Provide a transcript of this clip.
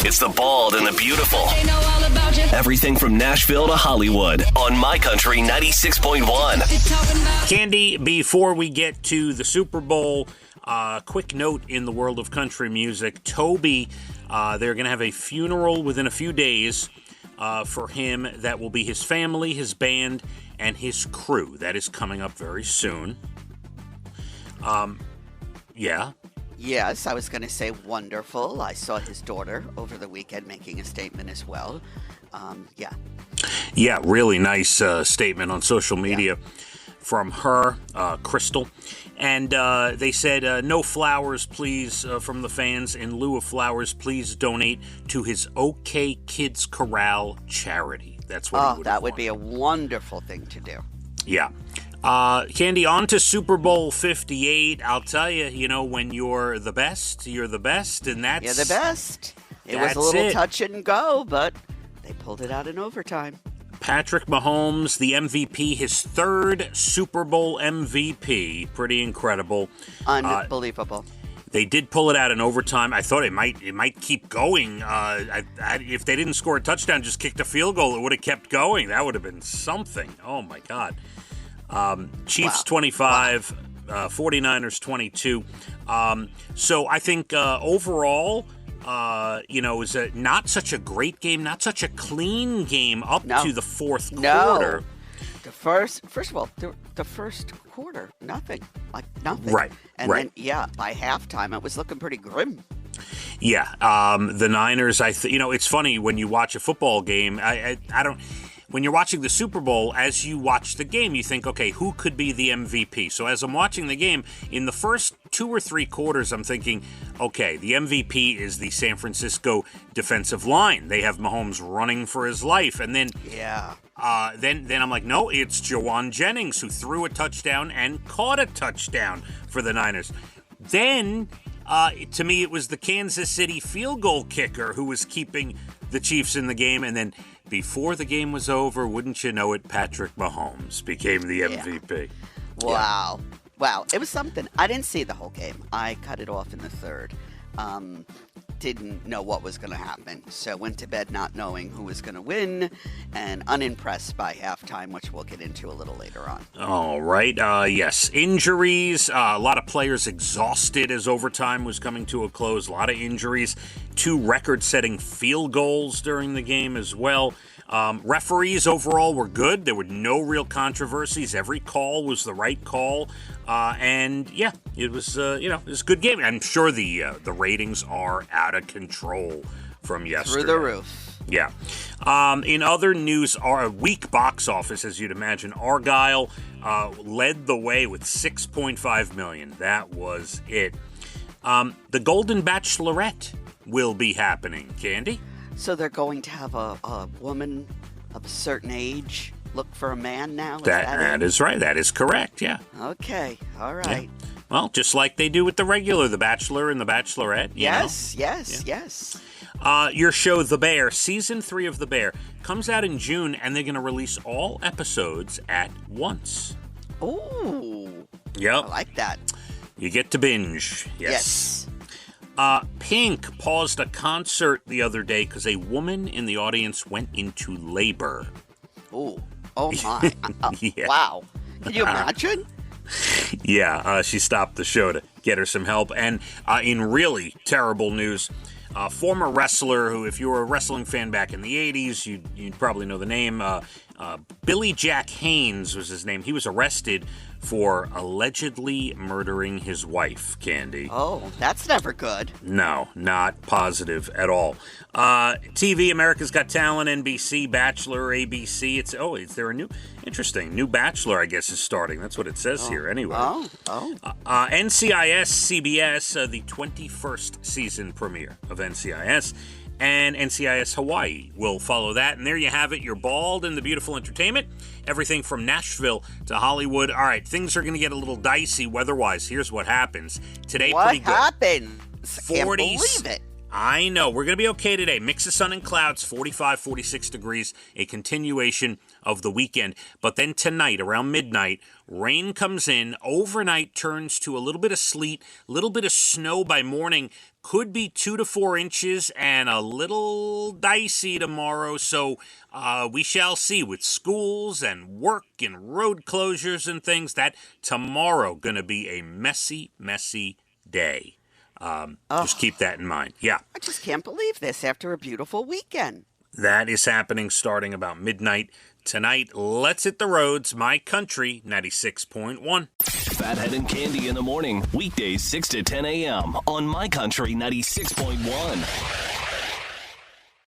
It's the bald and the beautiful. Everything from Nashville to Hollywood on My Country 96.1. Cande, before we get to the Super Bowl, quick note in the world of country music. Toby, they're going to have a funeral within a few days for him. That will be his family, his band, and his crew. That is coming up very soon. Yeah. Yes, I was going to say wonderful. I saw his daughter over the weekend making a statement as well. Yeah. Yeah, really nice statement on social media from her, Crystal. And they said, no flowers, please, from the fans. In lieu of flowers, please donate to his OK Kids Corral charity. That's what he would that would be a wonderful thing to do. Yeah. Cande, on to Super Bowl 58. I'll tell you, when you're the best, you're the best, and that's... You're the best. It was a little touch and go, but they pulled it out in overtime. Patrick Mahomes, the MVP, his third Super Bowl MVP. Pretty incredible. Unbelievable. They did pull it out in overtime. I thought it might keep going. If they didn't score a touchdown, just kicked a field goal, it would have kept going. That would have been something. Oh, my God. Chiefs 25, 49ers 22. So I think overall, it was not such a great game, not such a clean game up to the fourth quarter. The first of all, the first quarter, nothing. Right. And then, by halftime, it was looking pretty grim. Yeah. The Niners, it's funny when you watch a football game, when you're watching the Super Bowl, as you watch the game, you think, okay, who could be the MVP? So as I'm watching the game, in the first 2 or 3 quarters, I'm thinking, okay, the MVP is the San Francisco defensive line. They have Mahomes running for his life. And then then I'm like, no, it's Jawan Jennings, who threw a touchdown and caught a touchdown for the Niners. Then, to me, it was the Kansas City field goal kicker who was keeping the Chiefs in the game. And then before the game was over, wouldn't you know it, Patrick Mahomes became the MVP. Wow. Yeah. Wow. It was something. I didn't see the whole game. I cut it off in the third. Didn't know what was going to happen. So went to bed not knowing who was going to win and unimpressed by halftime, which we'll get into a little later on. All right. Yes. Injuries. A lot of players exhausted as overtime was coming to a close. A lot of injuries. 2 record-setting field goals during the game as well. Referees overall were good. There were no real controversies. Every call was the right call. And yeah, it was it was a good game. I'm sure the ratings are out of control from yesterday. Through the roof. Yeah. In other news, our weak box office, as you'd imagine, Argyle led the way with $6.5 million. That was it. The Golden Bachelorette will be happening, Cande. So they're going to have a woman of a certain age look for a man now? That is right. That is correct, yeah. Okay, all right. Yeah. Well, just like they do with the regular, The Bachelor and The Bachelorette. Yes. Your show, The Bear, Season 3 of The Bear, comes out in June, and they're going to release all episodes at once. Ooh. Yep. I like that. You get to binge. Yes. Pink paused a concert the other day because a woman in the audience went into labor. Ooh. Oh, my. Yeah. Wow. Can you imagine? Yeah, she stopped the show to get her some help. And in really terrible news, former wrestler who, if you were a wrestling fan back in the 80s, you'd probably know the name. Billy Jack Haynes was his name. He was arrested for allegedly murdering his wife, Cande. Oh, that's never good. No, not positive at all. TV, America's Got Talent, NBC, Bachelor, ABC. Is there a new Bachelor, I guess, is starting. That's what it says here anyway. NCIS, CBS, the 21st season premiere of NCIS. And NCIS Hawaii will follow that. And there you have it, your bald and the beautiful entertainment. Everything from Nashville to Hollywood. All right, things are going to get a little dicey weather-wise. Here's what happens. Today, pretty good. What happened? I can't believe it. I know. We're going to be okay today. Mix of sun and clouds, 45, 46 degrees, a continuation of the weekend. But then tonight, around midnight, rain comes in. Overnight turns to a little bit of sleet, a little bit of snow by morning. could be 2 to 4 inches and a little dicey tomorrow. So we shall see with schools and work and road closures and things that tomorrow going to be a messy, messy day. Just keep that in mind. Yeah. I just can't believe this after a beautiful weekend. That is happening starting about midnight tonight. Let's hit the roads. My Country 96.1. Phathead and Cande in the morning. Weekdays 6 to 10 a.m. on My Country 96.1.